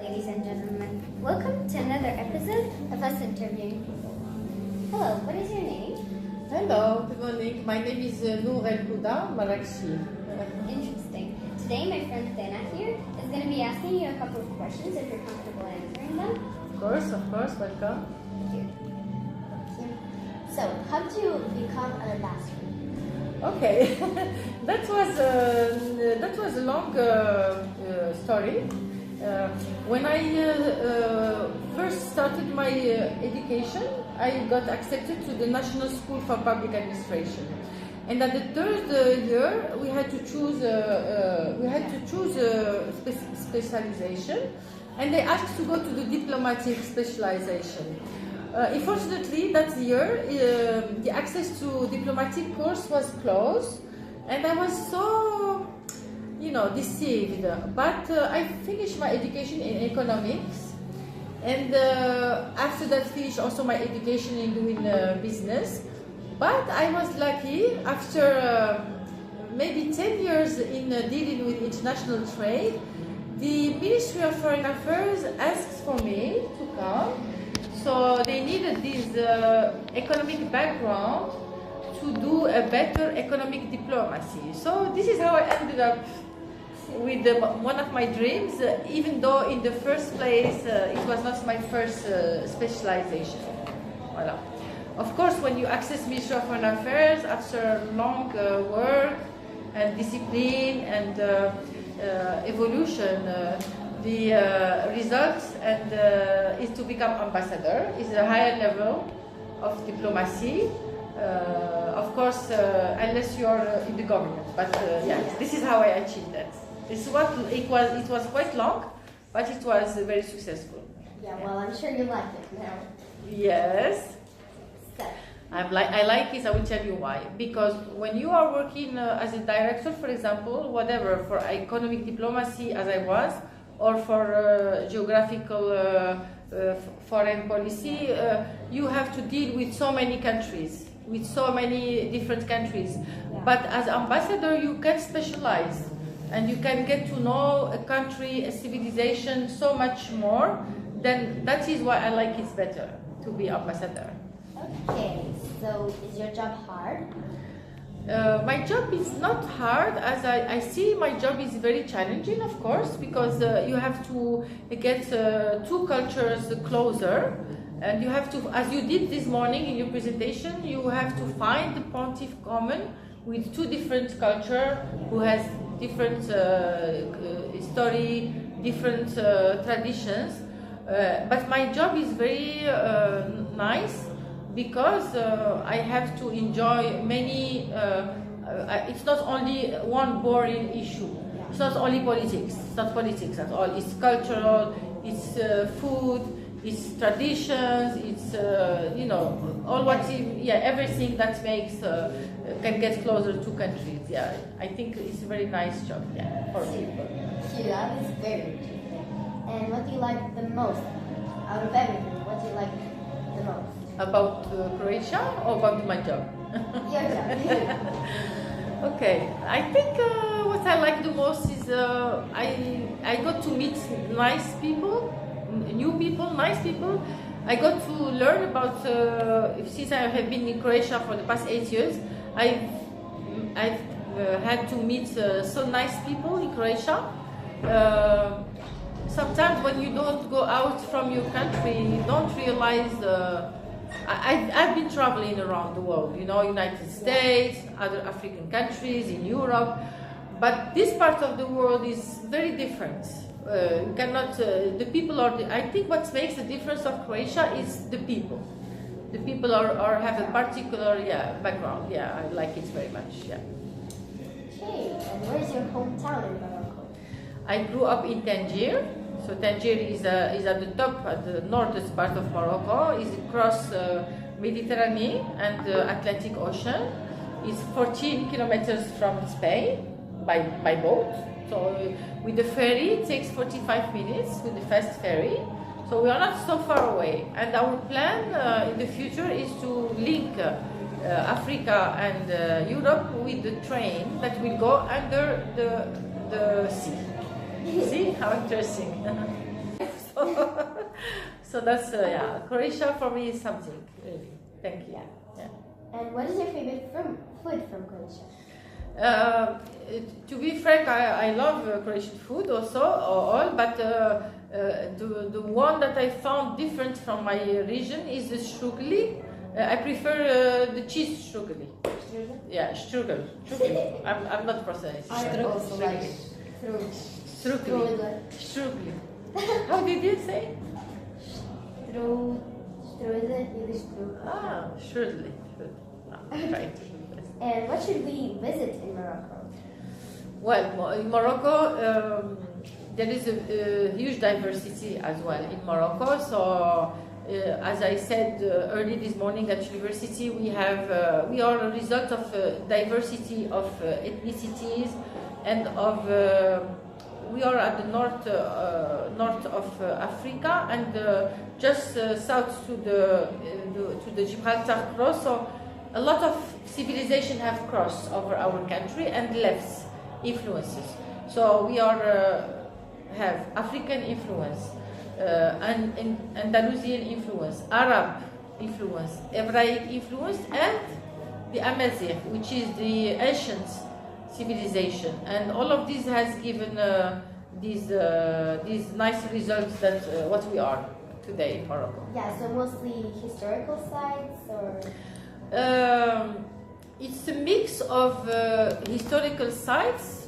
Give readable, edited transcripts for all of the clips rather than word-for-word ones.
Ladies and gentlemen, welcome to another episode of us interviewing people. Hello, what is your name? Hello, good morning. My name is Noor El Houda Marakshi. Interesting. Today my friend Dana here is going to be asking you a couple of questions if you're comfortable answering them. Of course, welcome. Thank you. So, how did you become an ambassador? Okay, that was a long story. When I first started my education, I got accepted to the National School for Public Administration, and at the third year we had to choose a specialization, and they asked to go to the diplomatic specialization. Unfortunately, that year the access to diplomatic course was closed, and I was so deceived. But I finished my education in economics, and after that finished also my education in doing business. But I was lucky, after maybe 10 years in dealing with international trade, the Ministry of Foreign Affairs asked for me to come. So they needed this economic background to do a better economic diplomacy. So this is how I ended up with one of my dreams, even though in the first place it was not my first specialization. Voilà. Of course, when you access Ministry of Foreign Affairs after long work and discipline and evolution, the result is to become ambassador. Is a higher level of diplomacy. Of course, unless you are in the government. But yes, this is how I achieved that. It was quite long, but it was very successful. Yeah, well, I'm sure you like it now. Yes. So, I like it. I will tell you why. Because when you are working as a director, for example, whatever, for economic diplomacy as I was, or for geographical foreign policy, you have to deal with so many countries, with so many different countries. Yeah. But as ambassador, you can specialize, and you can get to know a country, a civilization so much more. Then that is why I like it better to be ambassador. okay, so is your job hard? My job is not hard, as I see my job is very challenging, of course, because you have to get two cultures closer, and you have to, as you did this morning in your presentation, you have to find the pontiff common with two different cultures who has different history, different traditions. But my job is very nice, because I have to enjoy many, it's not only one boring issue. It's not only politics, it's not politics at all. It's cultural, it's food, it's traditions, it's, all what, everything that makes, can get closer to countries. Yeah, I think it's a very nice job, for people. Yeah, that is very interesting. And what do you like the most out of everything? What do you like the most? About Croatia or about my job? Your job. Okay, I think what I like the most is I got to meet nice people, nice people. I got to learn about, since I have been in Croatia for the past 8 years, I've had to meet so nice people in Croatia. Sometimes when you don't go out from your country, you don't realize I've been traveling around the world, United States, other African countries, in Europe, but this part of the world is very different. You cannot, the people are, I think what makes the difference of Croatia is the people. The people have a particular, background. Yeah, I like it very much, yeah. Okay, and where's your hometown in Morocco? I grew up in Tangier. So Tangier is at the top, at the northern part of Morocco. It's across Mediterranean and the Atlantic Ocean. It's 14 kilometers from Spain by boat. So with the ferry, it takes 45 minutes with the fast ferry. So we are not so far away. And our plan in the future is to link Africa and Europe with the train that will go under the sea. See how interesting. So that's yeah, Croatia for me is something really. Thank you. Yeah. Yeah. And what is your favorite food from Croatia? To be frank, I love Croatian food also, all, but the one that I found different from my region is the strugli. I prefer the cheese strugli. Strudel? Yeah, strugel. I'm not pronouncing. I also like Strugli. Strugli. How did you say? Strudel или strudel. Ah, strudli. Right. And what should we visit in Morocco? Well, in Morocco, there is a huge diversity as well in Morocco. So, as I said early this morning at university, we are a result of diversity of ethnicities and of we are at the north of Africa and just south to the Gibraltar cross. So, a lot of civilization have crossed over our country and left influences. So we have African influence, and Andalusian influence, Arab influence, Hebraic influence, and the Amazigh, which is the ancient civilization. And all of this has given these nice results that what we are today in Morocco. Yeah, so mostly historical sites or... It's a mix of historical sites,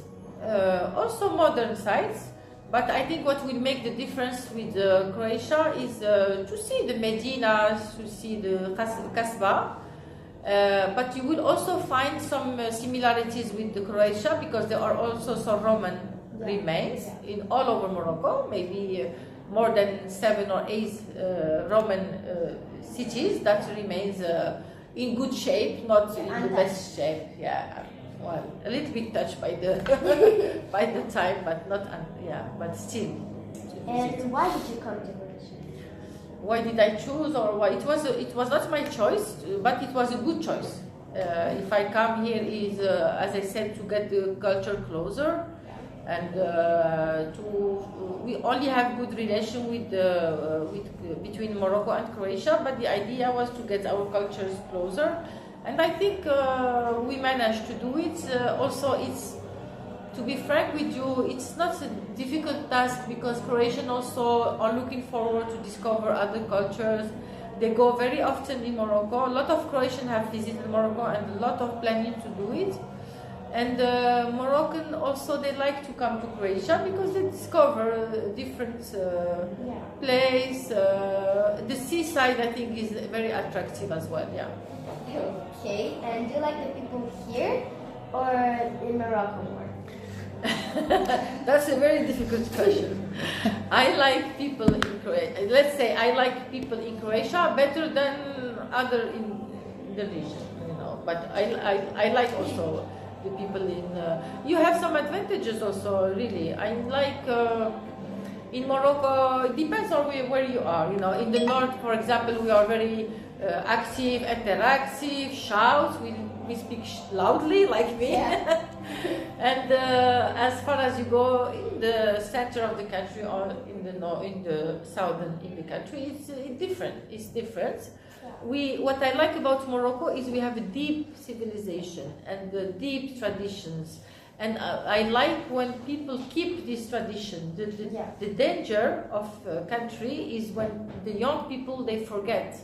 also modern sites, but I think what will make the difference with Croatia is to see the Medinas, to see the Kasbah, but you will also find some similarities with the Croatia because there are also some Roman remains in all over Morocco, maybe more than 7 or 8 Roman cities that remains in good shape, not in the best shape. Yeah, well, a little bit touched by the by the time, but not. But still. And why did you come to Croatia? Why did I choose, or why it was not my choice, but it was a good choice. If I come here is, as I said, to get the culture closer, and we only have good relation with between Morocco and Croatia, but the idea was to get our cultures closer, and I think we managed to do it. Also, it's, to be frank with you, it's not a difficult task because Croatians also are looking forward to discover other cultures. They go very often in Morocco. A lot of Croatians have visited Morocco and a lot of planning to do it. And Moroccan also, they like to come to Croatia because they discover different place. The seaside, I think, is very attractive as well. Yeah. Okay. And do you like the people here or in Morocco more? That's a very difficult question. I like people in Croatia. Let's say I like people in Croatia better than other in the region. But I like also the people in. You have some advantages also, really. I like in Morocco. It depends on where you are. In the north, for example, we are very active, interactive, shout. We speak loudly, like me. Yeah. And as far as you go in the center of the country or in the southern in the country, it's different. It's different. What I like about Morocco is we have a deep civilization and deep traditions, and I like when people keep this tradition. The danger of a country is when the young people, they forget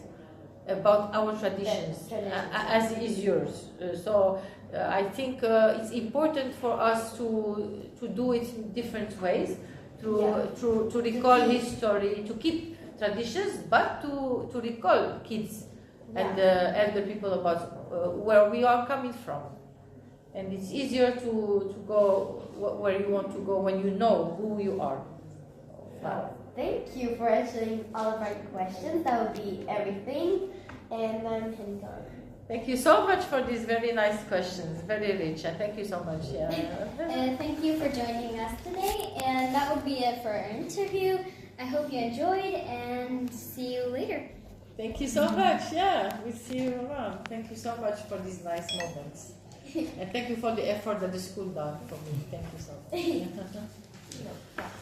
about our traditions, as is yours. So I think it's important for us to do it in different ways, to recall history, to keep traditions, but to recall kids and elder people about where we are coming from. And it's easier to go where you want to go when you know who you are. Thank you for answering all of our questions. That would be everything. And I'm heading on. Thank you so much for these very nice questions, very rich, and thank you so much. Yeah. And thank you for joining us today. And that would be it for our interview. I hope you enjoyed, and see you later. Thank you so much. Yeah, we'll see you around. Thank you so much for these nice moments. And thank you for the effort that the school done for me. Thank you so much.